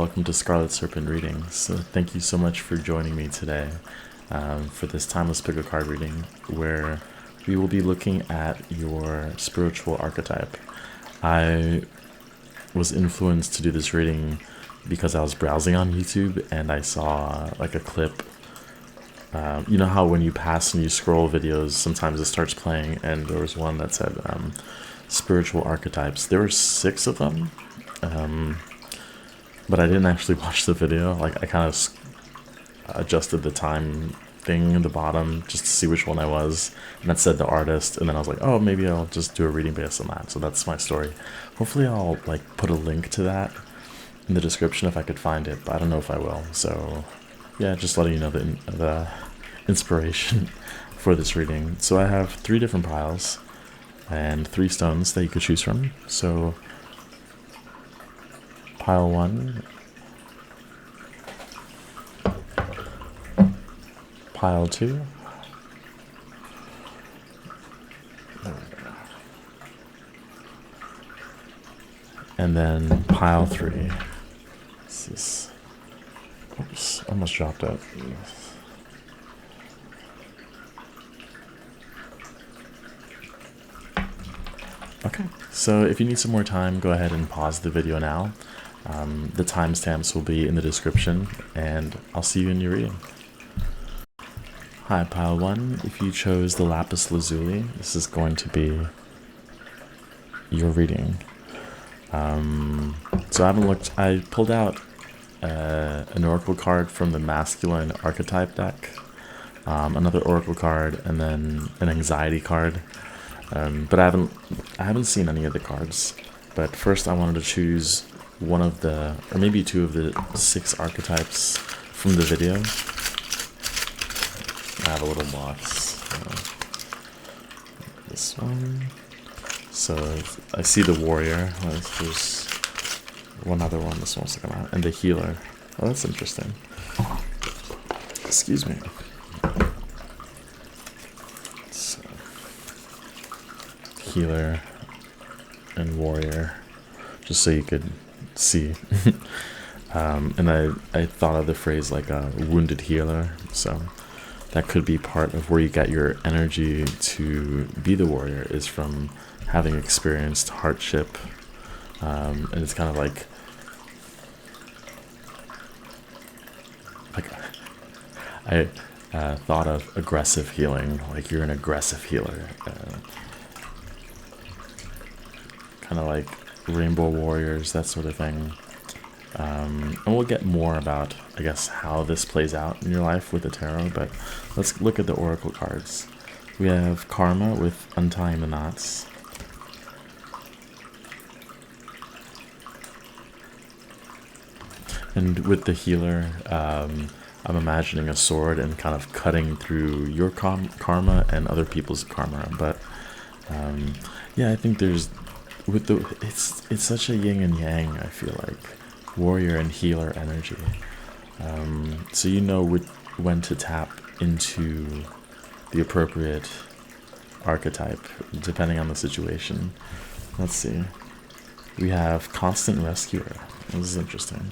welcome to Scarlet Serpent readings. So thank you so much for joining me today for this timeless pick a card reading, where we will be looking at your spiritual archetype. I was influenced to do this reading because I was browsing on YouTube and I saw like a clip. You know how when you pass and you scroll videos, sometimes it starts playing, and there was one that said spiritual archetypes. There were 6 of them. But I didn't actually watch the video. Like, I kind of adjusted the time thing in the bottom just to see which one I was, and that said the artist, and then I was like, oh, maybe I'll just do a reading based on that. So that's my story. Hopefully I'll like put a link to that in the description if I could find it, but I don't know if I will. So yeah, just letting you know the inspiration for this reading. So I have 3 different piles and 3 stones that you could choose from. So pile 1, pile 2, and then pile 3. This is, oops, almost dropped it. Okay, so if you need some more time, go ahead and pause the video now. The timestamps will be in the description, and I'll see you in your reading. Hi, pile 1. If you chose the lapis lazuli, this is going to be your reading. So I haven't looked. I pulled out an oracle card from the masculine archetype deck, another oracle card, and then an anxiety card. But I haven't seen any of the cards. But first, I wanted to choose one of the, or maybe 2 of the 6 archetypes from the video. I have a little box. This one. So I see the warrior. There's one other one. This one's looking out, and the healer. Oh, that's interesting. Excuse me. So, healer and warrior, just so you could see. And I thought of the phrase like a wounded healer, so that could be part of where you get your energy to be the warrior, is from having experienced hardship. And it's kind of like I thought of aggressive healing, like you're an aggressive healer, kind of like rainbow warriors, that sort of thing. And we'll get more about, I guess, how this plays out in your life with the tarot, but let's look at the oracle cards. We have Karma with untying the knots. And with the healer, I'm imagining a sword and kind of cutting through your karma and other people's karma. But yeah, I think there's, with the, it's such a yin and yang, I feel like, warrior and healer energy. So you know when to tap into the appropriate archetype depending on the situation. Let's see. We have constant rescuer. This is interesting.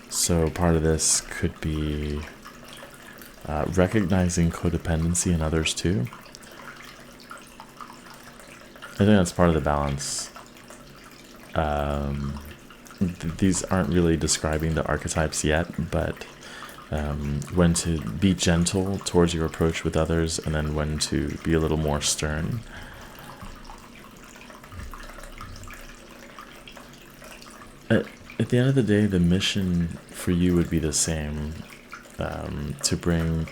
So part of this could be recognizing codependency in others too. I think that's part of the balance. These aren't really describing the archetypes yet, but when to be gentle towards your approach with others, and then when to be a little more stern. At the end of the day, the mission for you would be the same, to bring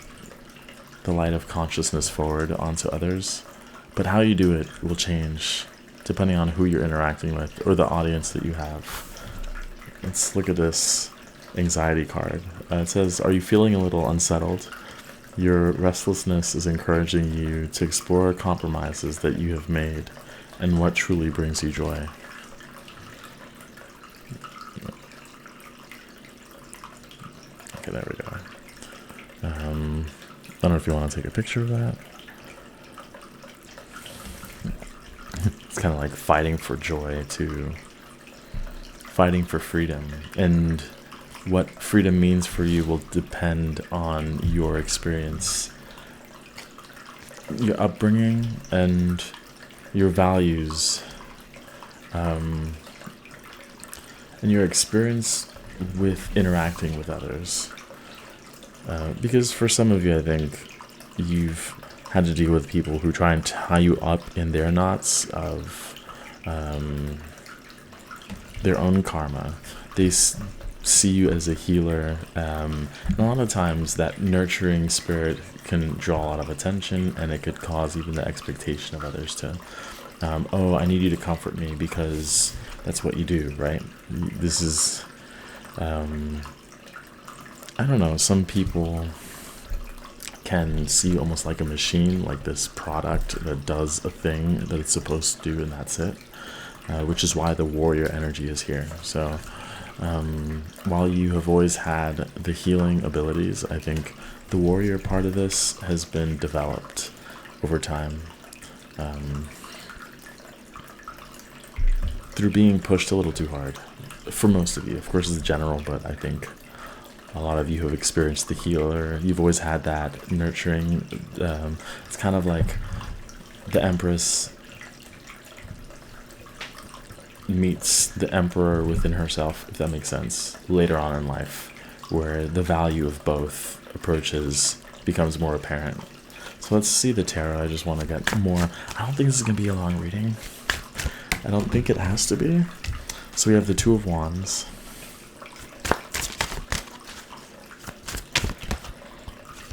the light of consciousness forward onto others. But how you do it will change depending on who you're interacting with or the audience that you have. Let's look at this anxiety card. It says, are you feeling a little unsettled? Your restlessness is encouraging you to explore compromises that you have made and what truly brings you joy. Okay, there we go. I don't know if you want to take a picture of that. kind of like fighting for joy to fighting for freedom. And what freedom means for you will depend on your experience, your upbringing, and your values, and your experience with interacting with others. Because for some of you, I think you've had to deal with people who try and tie you up in their knots of their own karma. They see you as a healer, and a lot of times that nurturing spirit can draw a lot of attention, and it could cause even the expectation of others to, oh, I need you to comfort me because that's what you do, right? This is, I don't know, some people can see almost like a machine, like this product that does a thing that it's supposed to do, and that's it, which is why the warrior energy is here. So while you have always had the healing abilities, I think the warrior part of this has been developed over time, through being pushed a little too hard for most of you. Of course, it's general, but I think a lot of you have experienced the healer. You've always had that nurturing. It's kind of like the Empress meets the Emperor within herself, if that makes sense, later on in life, where the value of both approaches becomes more apparent. So let's see the tarot. I just want to get more. I don't think this is going to be a long reading. I don't think it has to be. So we have the Two of Wands,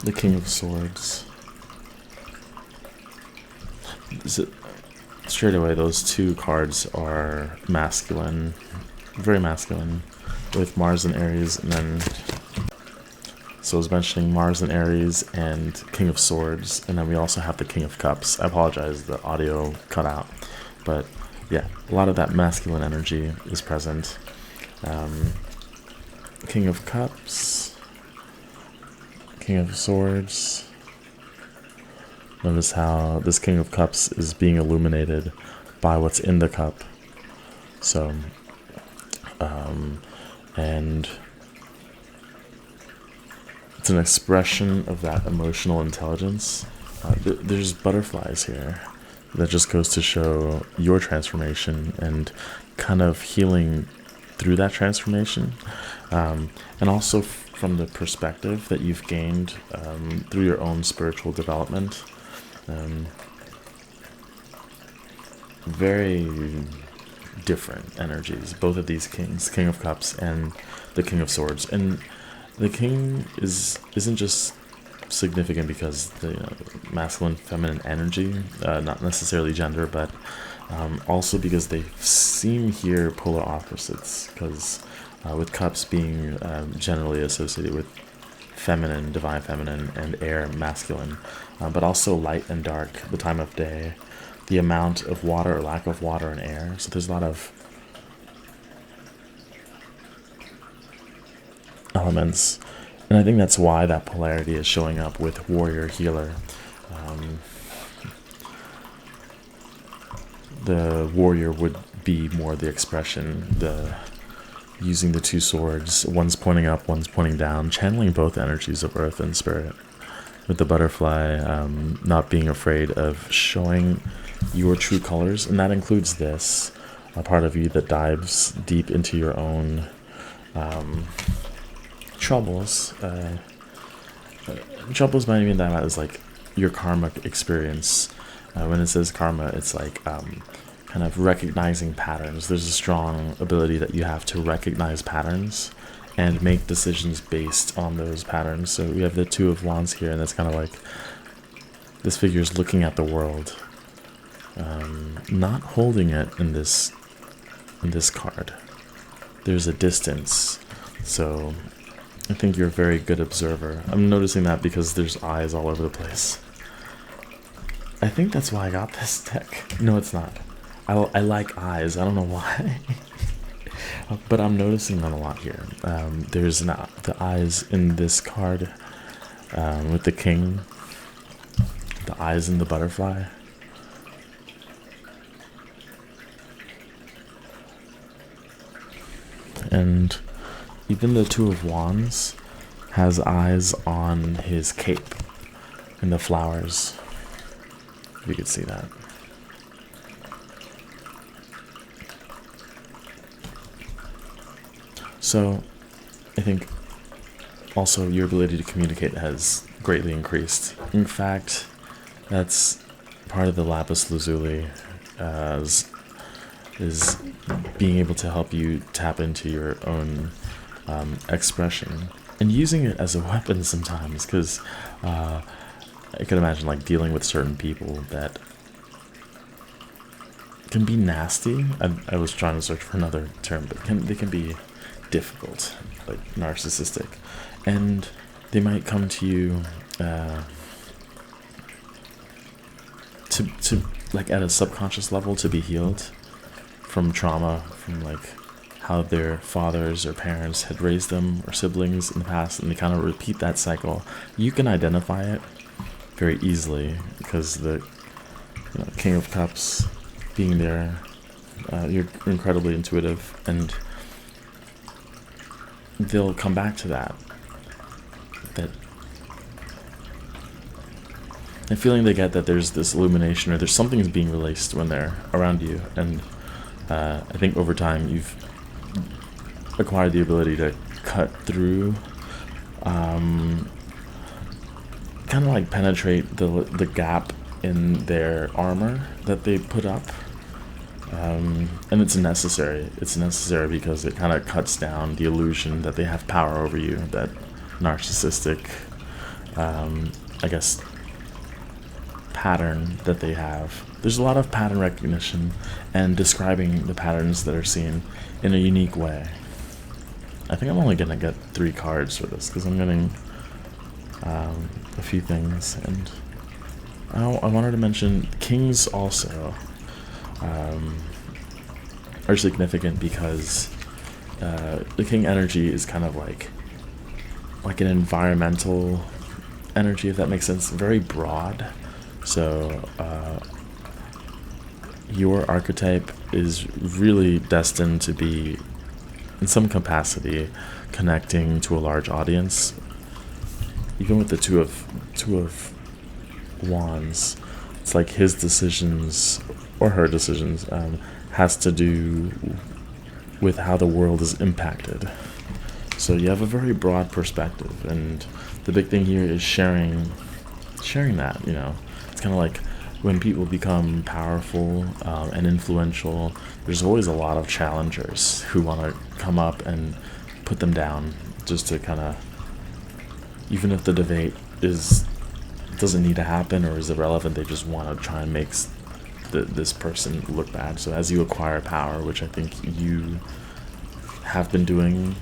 the King of Swords. Is it straight away? Those two cards are masculine, very masculine, with Mars and Aries, and then so I was mentioning Mars and Aries and King of Swords, and then we also have the King of Cups. I apologize, the audio cut out, but yeah, a lot of that masculine energy is present. King of Cups, King of Swords. Notice how this King of Cups is being illuminated by what's in the cup. So, and it's an expression of that emotional intelligence. There's butterflies here. That just goes to show your transformation and kind of healing through that transformation. And also from the perspective that you've gained through your own spiritual development. Very different energies, both of these kings, King of Cups and the King of Swords. And the king isn't just significant because the masculine, feminine energy, not necessarily gender, but also because they seem here polar opposites, because with cups being generally associated with feminine, divine feminine, and air, masculine, but also light and dark, the time of day, the amount of water or lack of water and air. So there's a lot of elements, and I think that's why that polarity is showing up with warrior healer. The warrior would be more the expression, the using the two swords, one's pointing up, one's pointing down, channeling both energies of earth and spirit. With the butterfly, not being afraid of showing your true colors, and that includes this, a part of you that dives deep into your own troubles. Troubles might even that as like your karmic experience. When it says karma, it's like kind of recognizing patterns. There's a strong ability that you have to recognize patterns and make decisions based on those patterns. So we have the Two of Wands here, and that's kind of like this figure is looking at the world, not holding it in this card. There's a distance. So I think you're a very good observer. I'm noticing that because there's eyes all over the place. I think that's why I got this deck. No, it's not. I like eyes. I don't know why. But I'm noticing them a lot here. There's the eyes in this card with the king. The eyes in the butterfly. and even the Two of Wands has eyes on his cape and the flowers. You could see that. So, I think also your ability to communicate has greatly increased. In fact, that's part of the lapis lazuli, is being able to help you tap into your own expression and using it as a weapon sometimes, because I could imagine like dealing with certain people that can be nasty. I was trying to search for another term, but they can be difficult, like narcissistic, and they might come to you to like at a subconscious level to be healed from trauma, from like how their fathers or parents had raised them or siblings in the past, and they kind of repeat that cycle. You can identify it very easily because the King of Cups being there, you're incredibly intuitive, and they'll come back to that the feeling they get that there's this illumination or there's something is being released when they're around you. And I think over time you've acquired the ability to cut through, kind of like penetrate the gap in their armor that they put up. And it's necessary. It's necessary because it kind of cuts down the illusion that they have power over you, that narcissistic, I guess, pattern that they have. There's a lot of pattern recognition and describing the patterns that are seen in a unique way. I think I'm only going to get 3 cards for this because I'm getting a few things. And I wanted to mention Kings also are significant because the King energy is kind of like an environmental energy, if that makes sense, very broad. So your archetype is really destined to be, in some capacity, connecting to a large audience. Even with the two of Wands, it's like his decisions or her decisions has to do with how the world is impacted. So you have a very broad perspective, and the big thing here is sharing that. It's kind of like when people become powerful and influential, there's always a lot of challengers who want to come up and put them down, just to kind of, even if the debate doesn't need to happen or is irrelevant, they just want to try and make this person look bad. So as you acquire power, which I think you have been doing,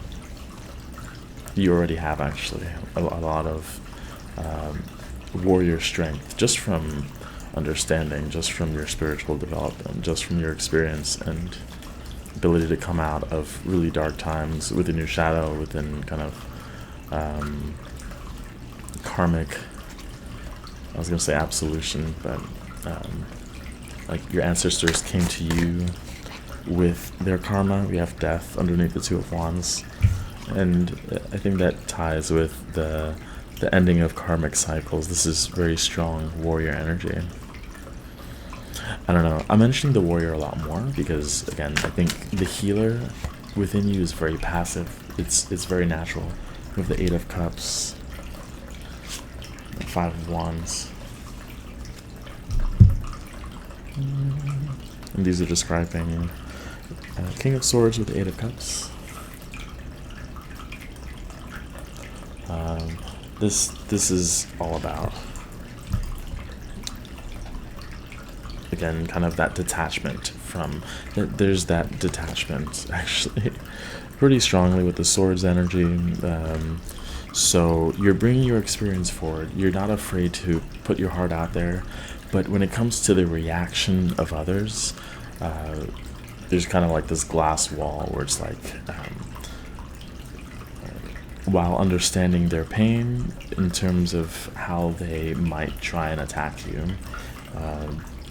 you already have actually a lot of warrior strength, just from understanding, just from your spiritual development, just from your experience and ability to come out of really dark times within your shadow, within kind of karmic, I was going to say absolution, but like your ancestors came to you with their karma. We have death underneath the Two of Wands, and I think that ties with the ending of karmic cycles. This is very strong warrior energy. I don't know, I'm mentioning the warrior a lot more because, again, I think the healer within you is very passive. It's very natural. We have the Eight of Cups, the Five of Wands, and these are describing King of Swords with the Eight of Cups. This is all about, again, kind of that detachment from, there's that detachment actually pretty strongly with the swords energy. So you're bringing your experience forward. You're not afraid to put your heart out there, but when it comes to the reaction of others, there's kind of like this glass wall where it's like, while understanding their pain in terms of how they might try and attack you,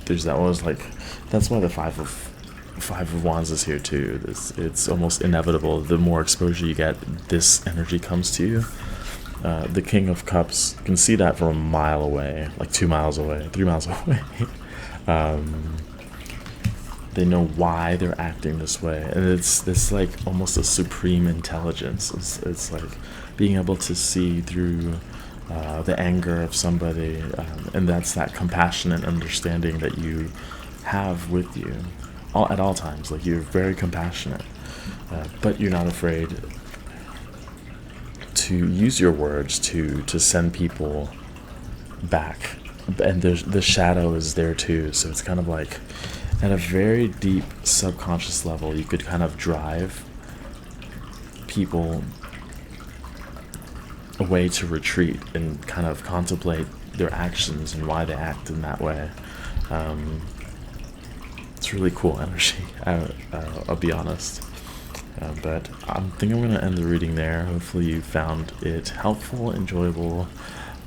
there's that was like, that's why the Five of Five of Wands is here too. It's almost inevitable. The more exposure you get, this energy comes to you. The King of Cups, you can see that from a mile away, like 2 miles away, 3 miles away. They know why they're acting this way, and it's like almost a supreme intelligence. It's like being able to see through the anger of somebody, and that's that compassionate understanding that you have with you at all times. Like, you're very compassionate, but you're not afraid to use your words to send people back. And the shadow is there too, so it's kind of like at a very deep subconscious level, you could kind of drive people a way to retreat and kind of contemplate their actions and why they act in that way. It's really cool energy. I'll be honest. But I think I'm going to end the reading there. Hopefully you found it helpful, enjoyable,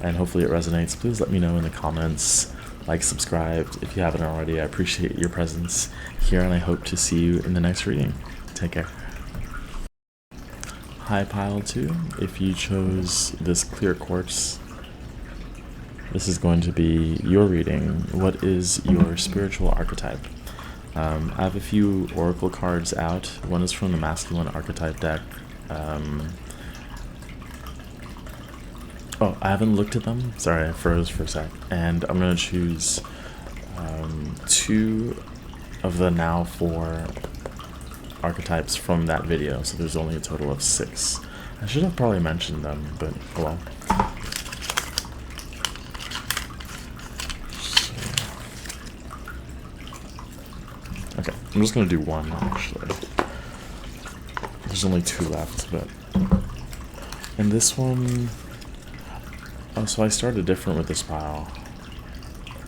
and hopefully it resonates. Please let me know in the comments. Like, subscribe if you haven't already. I appreciate your presence here, and I hope to see you in the next reading. Take care. Hi, Pile 2. If you chose this clear quartz, this is going to be your reading. What is your spiritual archetype? I have a few oracle cards out. One is from the masculine archetype deck. Oh, I haven't looked at them. Sorry, I froze for a sec. And I'm going to choose 2 of the now 4 archetypes from that video. So there's only a total of 6. I should have probably mentioned them, but oh well. Okay, I'm just going to do one, actually. There's only 2 left, but... And this one... Oh, so I started different with this pile.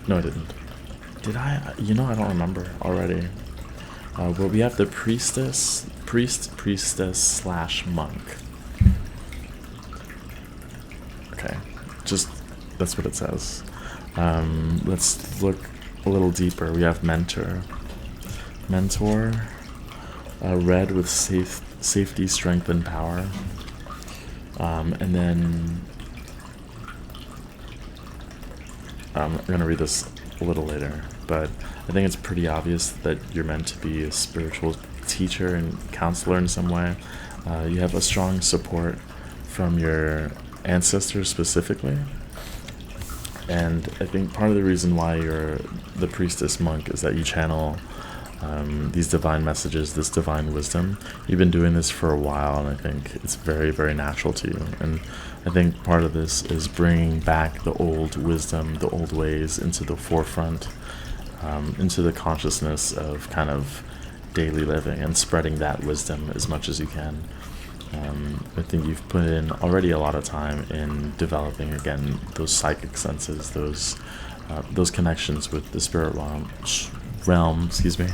No, I didn't. Did I? You know, I don't remember already. But we have the priestess / monk. Okay, just, that's what it says. Let's look a little deeper. We have mentor, red with safety, strength, and power. And then I'm gonna read this a little later, but I think it's pretty obvious that you're meant to be a spiritual teacher and counselor in some way. You have a strong support from your ancestors specifically, and I think part of the reason why you're the priestess monk is that you channel these divine messages, this divine wisdom. You've been doing this for a while, and I think it's very, very natural to you. And I think part of this is bringing back the old wisdom, the old ways into the forefront, into the consciousness of kind of daily living, and spreading that wisdom as much as you can. I think you've put in already a lot of time in developing, again, those psychic senses, those connections with the spirit realm, excuse me.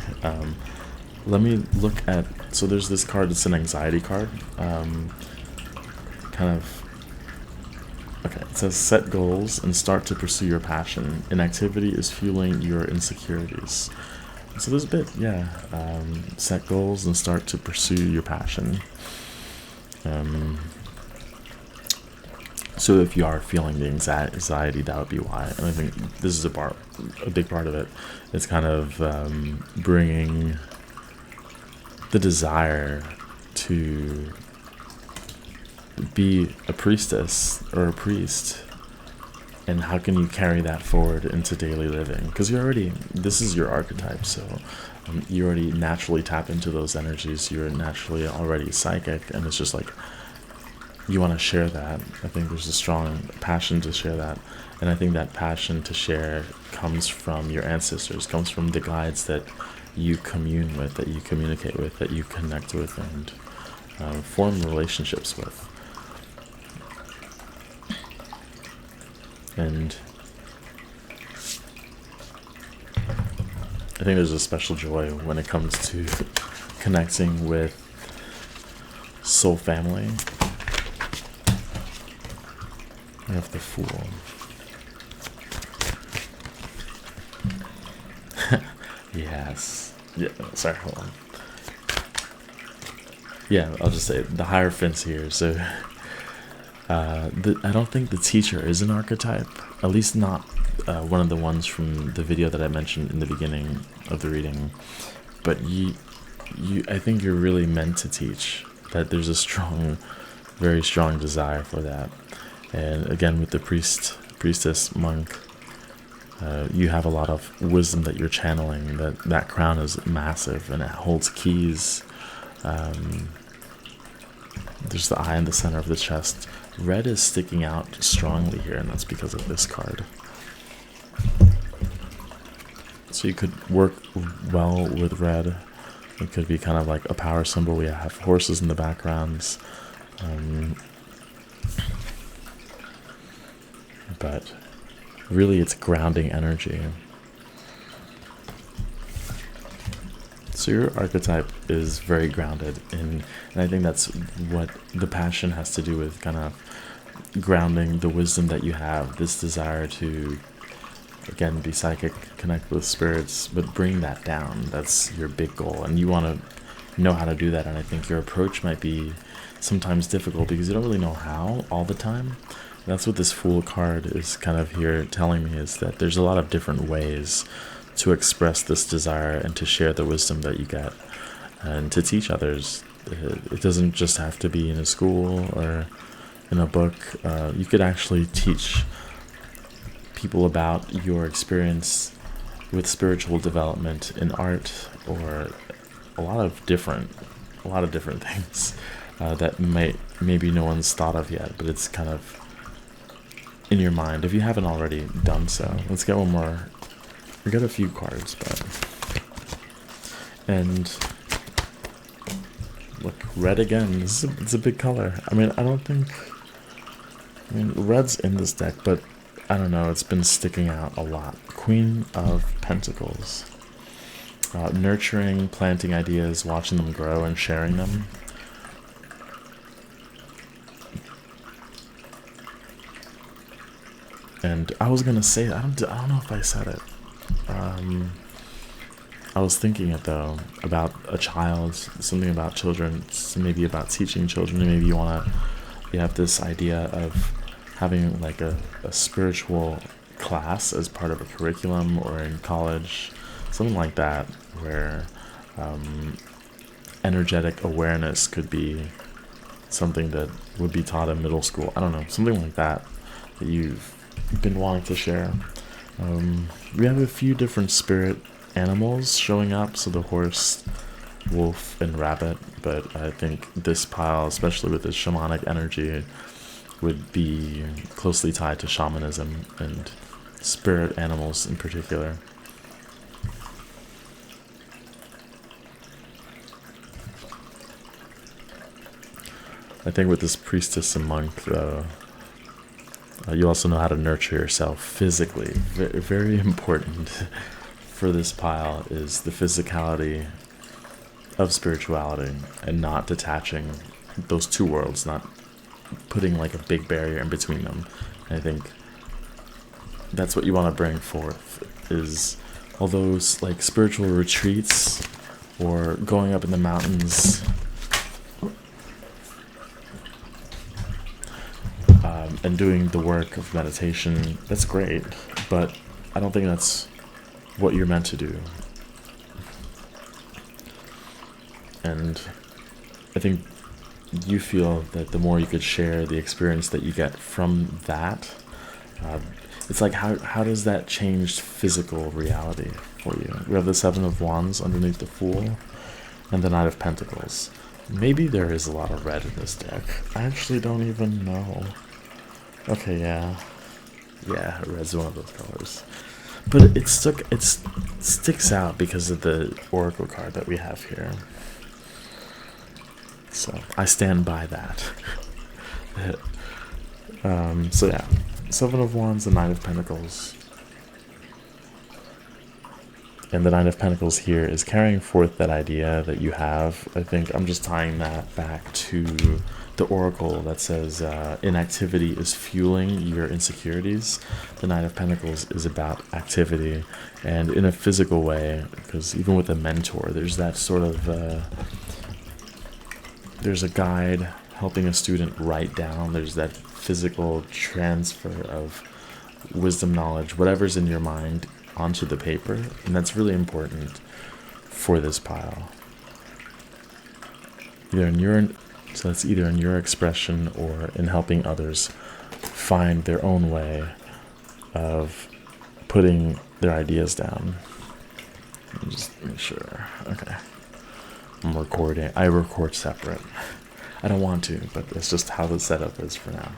Let me look at, so there's this card, it's an anxiety card. Okay, it says set goals and start to pursue your passion. Inactivity is fueling your insecurities. So there's a bit, yeah, set goals and start to pursue your passion. So if you are feeling the anxiety, that would be why. And I think this is a big part of it. It's kind of bringing the desire to be a priestess or a priest, and how can you carry that forward into daily living? Because this is your archetype, so you already naturally tap into those energies. You're naturally already psychic, and it's just like you want to share that. I think there's a strong passion to share that, and I think that passion to share comes from your ancestors, comes from the guides that you commune with, that you communicate with, that you connect with, and form relationships with. And I think there's a special joy when it comes to connecting with soul family. I have the Fool. Yes. Yeah, sorry, hold on. Yeah, I'll just say the Hierophant's here. So I don't think the teacher is an archetype, at least not one of the ones from the video that I mentioned in the beginning of the reading. But I think you're really meant to teach. That there's a strong, very strong desire for that. And again, with the priestess, monk, you have a lot of wisdom that you're channeling. That crown is massive and it holds keys. There's the eye in the center of the chest. Red is sticking out strongly here, and that's because of this card. So you could work well with red. It could be kind of like a power symbol. We have horses in the backgrounds. But really it's grounding energy. So your archetype is very grounded and I think that's what the passion has to do with, kind of grounding the wisdom that you have, this desire to, again, be psychic, connect with spirits, but bring that down. That's your big goal, and you want to know how to do that. And I think your approach might be sometimes difficult because you don't really know how all the time. That's what this Fool card is kind of here telling me, is that there's a lot of different ways to express this desire and to share the wisdom that you get and to teach others. It doesn't just have to be in a school or in a book. You could actually teach people about your experience with spiritual development in art, or a lot of different things that maybe no one's thought of yet, but it's kind of in your mind if you haven't already done so. Let's get one more. We got a few cards, and look, red again. It's a big color. I mean, red's in this deck, but I don't know, it's been sticking out a lot. Queen of Pentacles. Nurturing, planting ideas, watching them grow and sharing them. And I was gonna say, I don't know if I said it. I was thinking it though, about a child, something about children, maybe about teaching children, and maybe you have this idea of having like a spiritual class as part of a curriculum, or in college, something like that, where energetic awareness could be something that would be taught in middle school. I don't know, something like that you've been wanting to share. We have a few different spirit animals showing up, so the horse, wolf, and rabbit, but I think this pile, especially with its shamanic energy, would be closely tied to shamanism and spirit animals in particular. I think with this priestess and monk, though, you also know how to nurture yourself physically. Very, very important for this pile is the physicality of spirituality and not detaching those two worlds, not putting like a big barrier in between them. And I think that's what you want to bring forth, is all those like spiritual retreats or going up in the mountains, and doing the work of meditation. That's great, but I don't think that's what you're meant to do. And I think you feel that the more you could share the experience that you get from that, it's like how does that change physical reality for you? We have the Seven of Wands underneath the Fool and the Knight of Pentacles. Maybe there is a lot of red in this deck. I actually don't even know. Okay, yeah, red's one of those colors, but it sticks out because of the Oracle card that we have here. So I stand by that. So yeah, Seven of Wands, the Knight of Pentacles. And the Knight of Pentacles here is carrying forth that idea that you have. I think I'm just tying that back to the oracle that says inactivity is fueling your insecurities. The Knight of Pentacles is about activity, and in a physical way, because even with a mentor, there's that sort of there's a guide helping a student write down. There's that physical transfer of wisdom, knowledge, whatever's in your mind onto the paper, and that's really important for this pile. So it's either in your expression or in helping others find their own way of putting their ideas down. Just make sure. Okay. I'm recording. I record separate. I don't want to, but that's just how the setup is for now.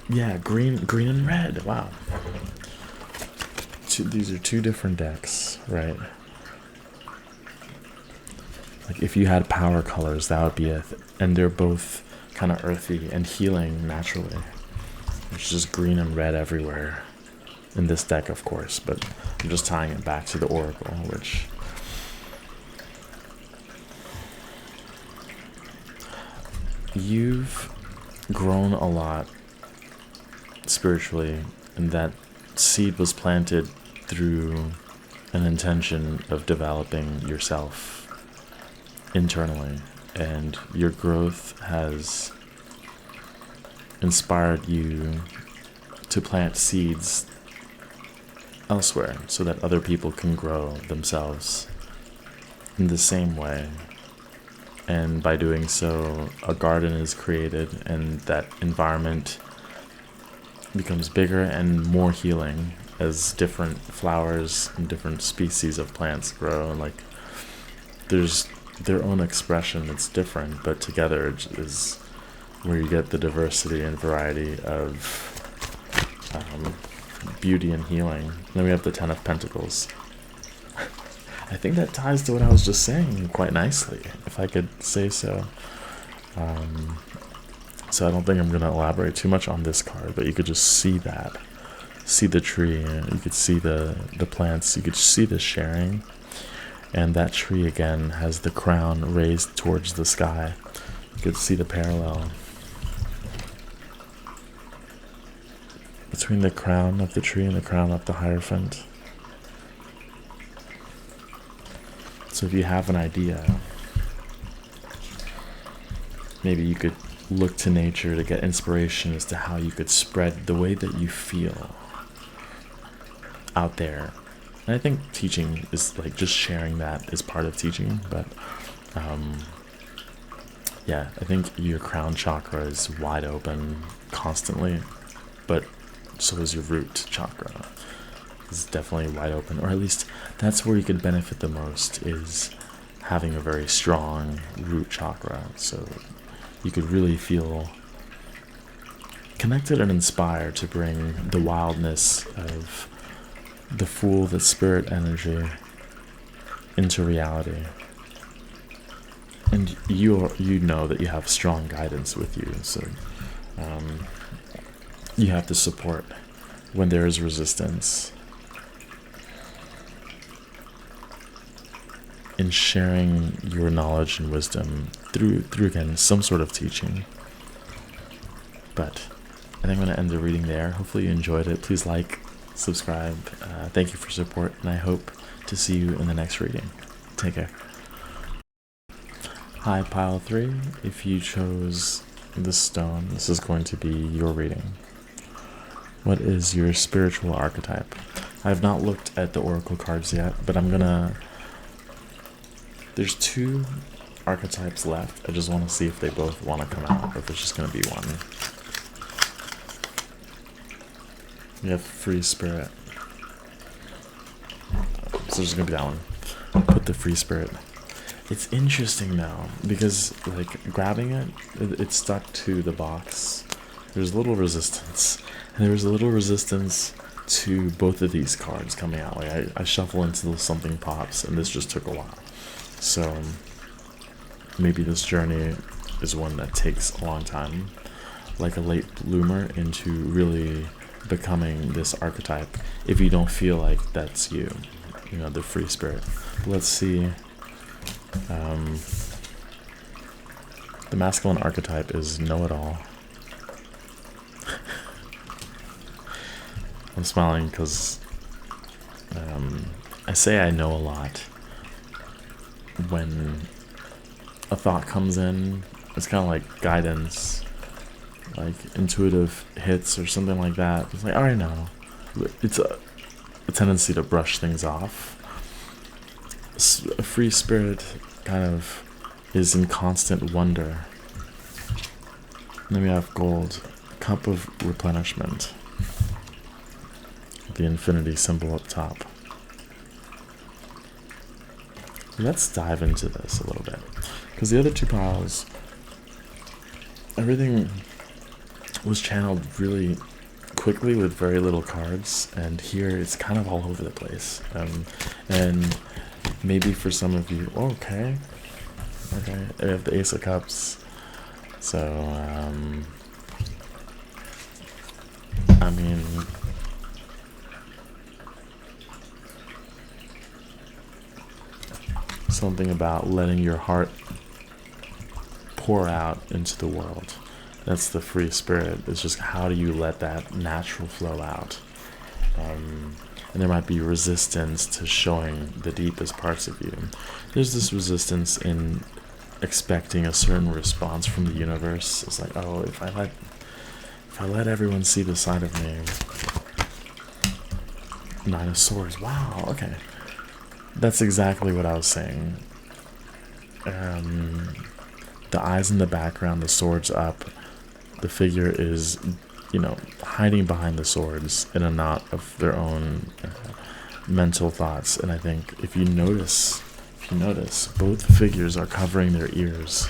Yeah, green and red. Wow. These are two different decks, right? Like if you had power colors, that would be and they're both kind of earthy and healing naturally. There's just green and red everywhere in this deck, of course, but I'm just tying it back to the oracle, which you've grown a lot spiritually, and that seed was planted through an intention of developing yourself internally, and your growth has inspired you to plant seeds elsewhere so that other people can grow themselves in the same way. And by doing so, a garden is created, and that environment becomes bigger and more healing as different flowers and different species of plants grow. And like there's their own expression that's different, but together is where you get the diversity and variety of beauty and healing. And then we have the Ten of Pentacles. I think that ties to what I was just saying quite nicely, if I could say so. So I don't think I'm going to elaborate too much on this card, but you could just see that. See the tree, you could see the plants, you could see the sharing. And that tree again has the crown raised towards the sky. You could see the parallel between the crown of the tree and the crown of the Hierophant. So if you have an idea, maybe you could look to nature to get inspiration as to how you could spread the way that you feel out there. And I think teaching is like just sharing that is part of teaching, but yeah, I think your crown chakra is wide open constantly, but so is your root chakra. It's definitely wide open, or at least that's where you could benefit the most, is having a very strong root chakra. So you could really feel connected and inspired to bring the wildness of the Fool, the spirit energy, into reality. And you know that you have strong guidance with you, so you have the support when there is resistance in sharing your knowledge and wisdom through again some sort of teaching. But I think I'm going to end the reading there. Hopefully you enjoyed it. Please like, subscribe. Thank you for support, and I hope to see you in the next reading. Take care. Hi, Pile 3. If you chose this stone, this is going to be your reading. What is your spiritual archetype? I have not looked at the oracle cards yet, but I'm gonna... There's 2 archetypes left. I just want to see if they both want to come out, or if it's just going to be one. We have Free Spirit. So there's going to be that one. Put the Free Spirit. It's interesting now, because like grabbing it, it stuck to the box. There's a little resistance. And there was a little resistance to both of these cards coming out. Like I shuffle until something pops, and this just took a while. So maybe this journey is one that takes a long time, like a late bloomer into really becoming this archetype, if you don't feel like that's you know, the Free Spirit. Let's see The masculine archetype is know-it-all. I'm smiling because I say I know a lot. When a thought comes in, it's kind of like guidance, like intuitive hits or something like that. It's like, I already know. It's a tendency to brush things off. A free spirit kind of is in constant wonder. And then we have gold, cup of replenishment, the infinity symbol up top. Let's dive into this a little bit, because the other two piles, everything was channeled really quickly with very little cards, and here it's kind of all over the place. And maybe for some of you, okay, I have the Ace of Cups, so I mean, something about letting your heart pour out into the world. That's the free spirit. It's just, how do you let that natural flow out? And there might be resistance to showing the deepest parts of you. There's this resistance in expecting a certain response from the universe. It's like, oh, if I let everyone see the side of me. Nine of Swords. Wow, okay. That's exactly what I was saying. The eyes in the background, the swords up. The figure is, hiding behind the swords in a knot of their own mental thoughts. And I think if you notice, both figures are covering their ears.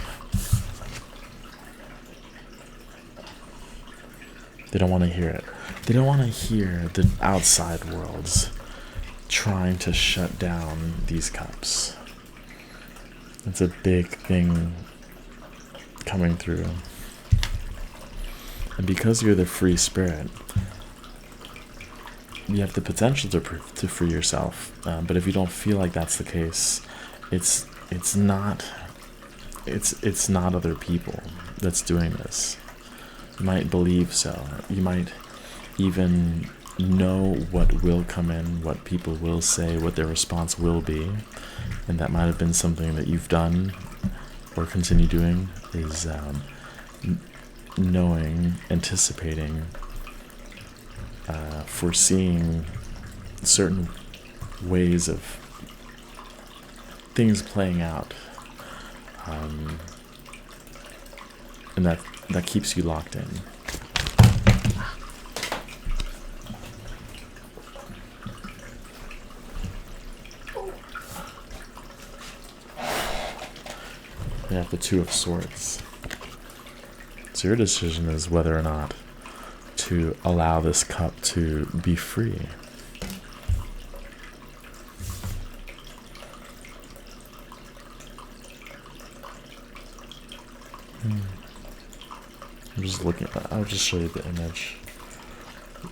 They don't want to hear it. They don't want to hear the outside worlds trying to shut down these cups. It's a big thing coming through. And because you're the free spirit, you have the potential to free yourself. But if you don't feel like that's the case, it's not other people that's doing this. You might believe so. You might even know what will come in, what people will say, what their response will be. And that might have been something that you've done or continue doing, is knowing, anticipating, foreseeing certain ways of things playing out, and that keeps you locked in. You have the Two of Swords. So your decision is whether or not to allow this cup to be free. I'm just looking. I'll just show you the image.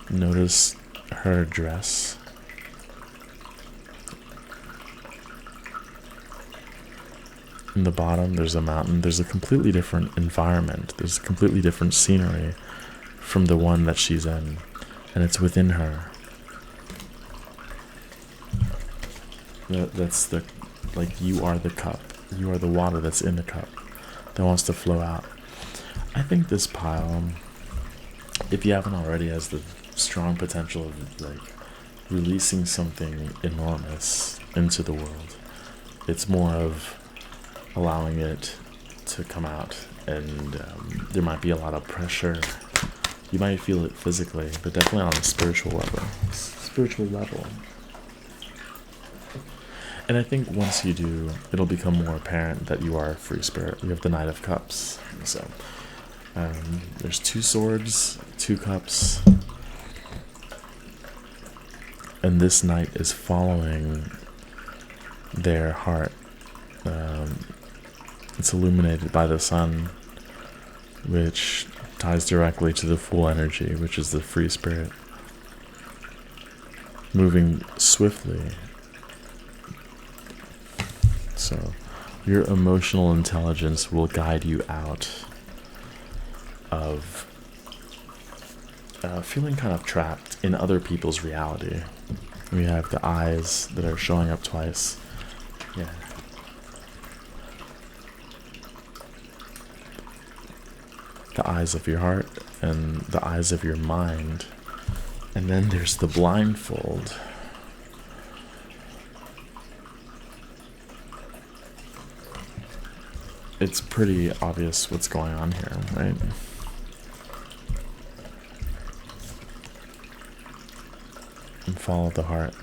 Notice her dress. In the bottom, there's a mountain. There's a completely different environment. There's a completely different scenery from the one that she's in. And it's within her. That's the, like, you are the cup. You are the water that's in the cup that wants to flow out. I think this pile, if you haven't already, has the strong potential of, like, releasing something enormous into the world. It's more of allowing it to come out, and there might be a lot of pressure. You might feel it physically, but definitely on a spiritual level. And I think once you do, it'll become more apparent that you are a free spirit. You have the Knight of Cups. So there's 2 swords, 2 cups, and this knight is following their heart. It's illuminated by the sun, which ties directly to the full energy, which is the free spirit, moving swiftly. So Your emotional intelligence will guide you out of feeling kind of trapped in other people's reality. We have the eyes that are showing up twice. Yeah. The eyes of your heart and the eyes of your mind. And then there's the blindfold. It's pretty obvious what's going on here, right? And follow the heart.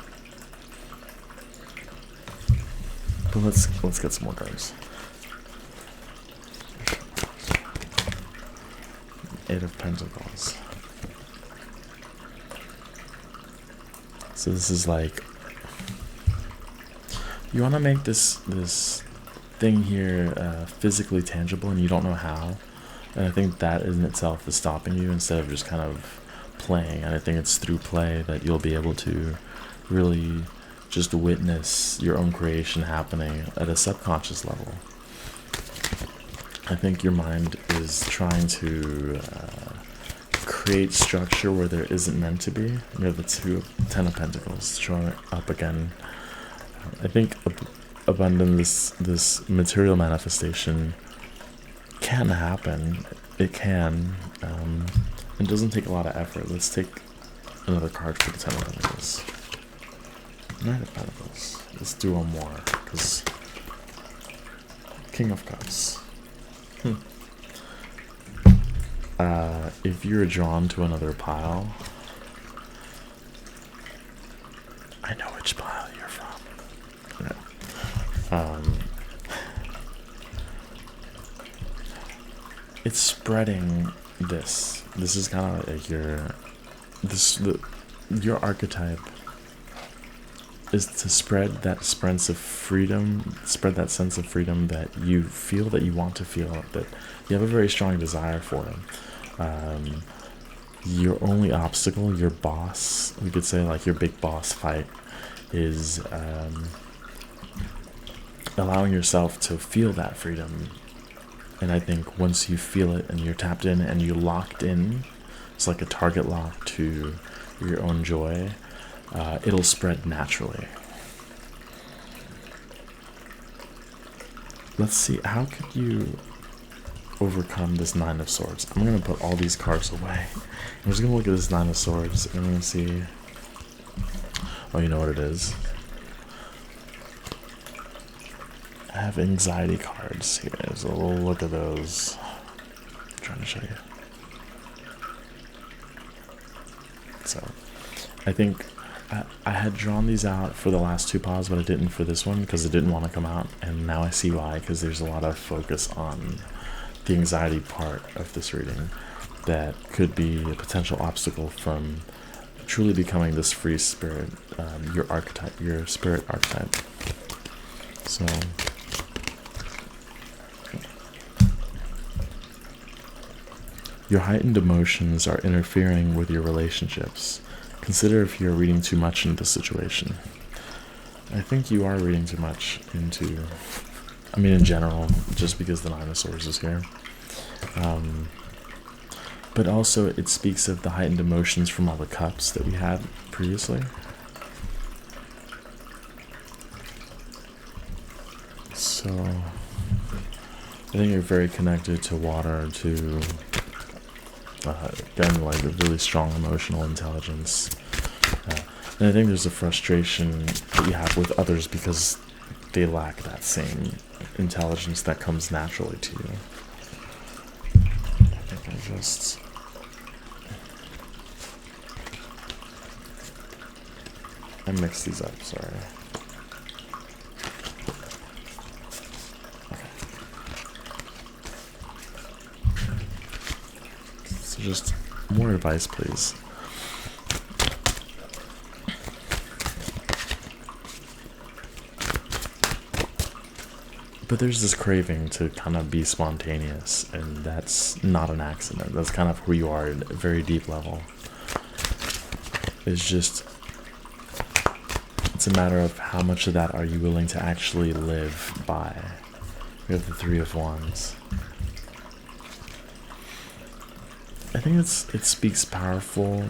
But let's get some more cards. Eight of Pentacles. So this is like, you want to make this thing here physically tangible, and you don't know how. And I think that in itself is stopping you instead of just kind of playing. And I think it's through play that you'll be able to really just witness your own creation happening at a subconscious level. I think your mind is trying to create structure where there isn't meant to be. You have the Ten of Pentacles showing up again. I think abundance, this material manifestation can happen. It can. It doesn't take a lot of effort. Let's take another card for the Ten of Pentacles. Nine of Pentacles. Let's do one more, because King of Cups. If you're drawn to another pile, I know which pile you're from. Yeah. It's spreading this. This is kind of like your archetype is to spread that sense of freedom, that you feel, that you want to feel, that you have a very strong desire for. Your only obstacle, your boss, we could say, like your big boss fight, is allowing yourself to feel that freedom. And I think once you feel it and you're tapped in and you're locked in, it's like a target lock to your own joy, it'll spread naturally. Let's see, how could you overcome this Nine of Swords? I'm going to put all these cards away. I'm just going to look at this Nine of Swords and I'm going to see... Oh, you know what it is? I have anxiety cards here, so we'll look at those. I'm trying to show you. So, I think I had drawn these out for the last two piles, but I didn't for this one because it didn't want to come out, and now I see why, because there's a lot of focus on the anxiety part of this reading that could be a potential obstacle from truly becoming this free spirit, your archetype, your spirit archetype. So your heightened emotions are interfering with your relationships. Consider if you're reading too much into the situation. I think you are reading too much into, I mean in general, just because the Nine of Swords is here. But also it speaks of the heightened emotions from all the cups that we had previously. So I think you're very connected to water, to again, like a really strong emotional intelligence. And I think there's a frustration that you have with others because they lack that same intelligence that comes naturally to you. I think I just... I mixed these up, sorry. Okay. So just more advice, please. But there's this craving to kind of be spontaneous, and that's not an accident. That's kind of who you are at a very deep level. It's just, it's a matter of how much of that are you willing to actually live by. We have the Three of Wands. I think it speaks powerfully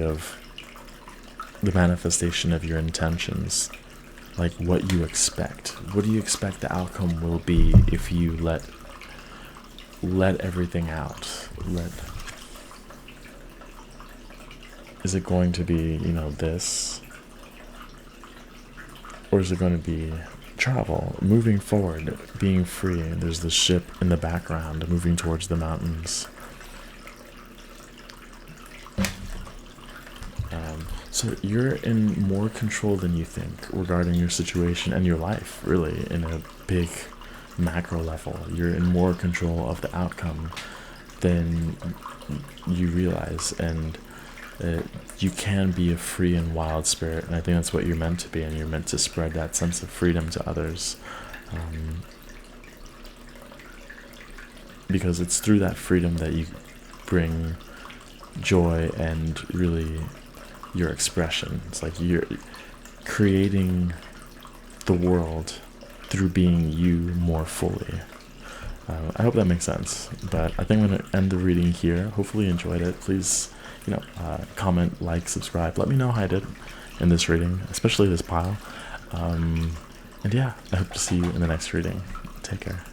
of the manifestation of your intentions, like what you expect. What do you expect the outcome will be if you let everything out? Is it going to be, this? Or is it going to be travel, moving forward, being free? There's the ship in the background moving towards the mountains. So you're in more control than you think regarding your situation and your life, really, in a big macro level. You're in more control of the outcome than you realize, and you can be a free and wild spirit, and I think that's what you're meant to be, and you're meant to spread that sense of freedom to others, because it's through that freedom that you bring joy and really your expression. It's like you're creating the world through being you more fully. I hope that makes sense, but I think I'm going to end the reading here. Hopefully you enjoyed it. Please, comment, like, subscribe. Let me know how I did in this reading, especially this pile. And yeah, I hope to see you in the next reading. Take care.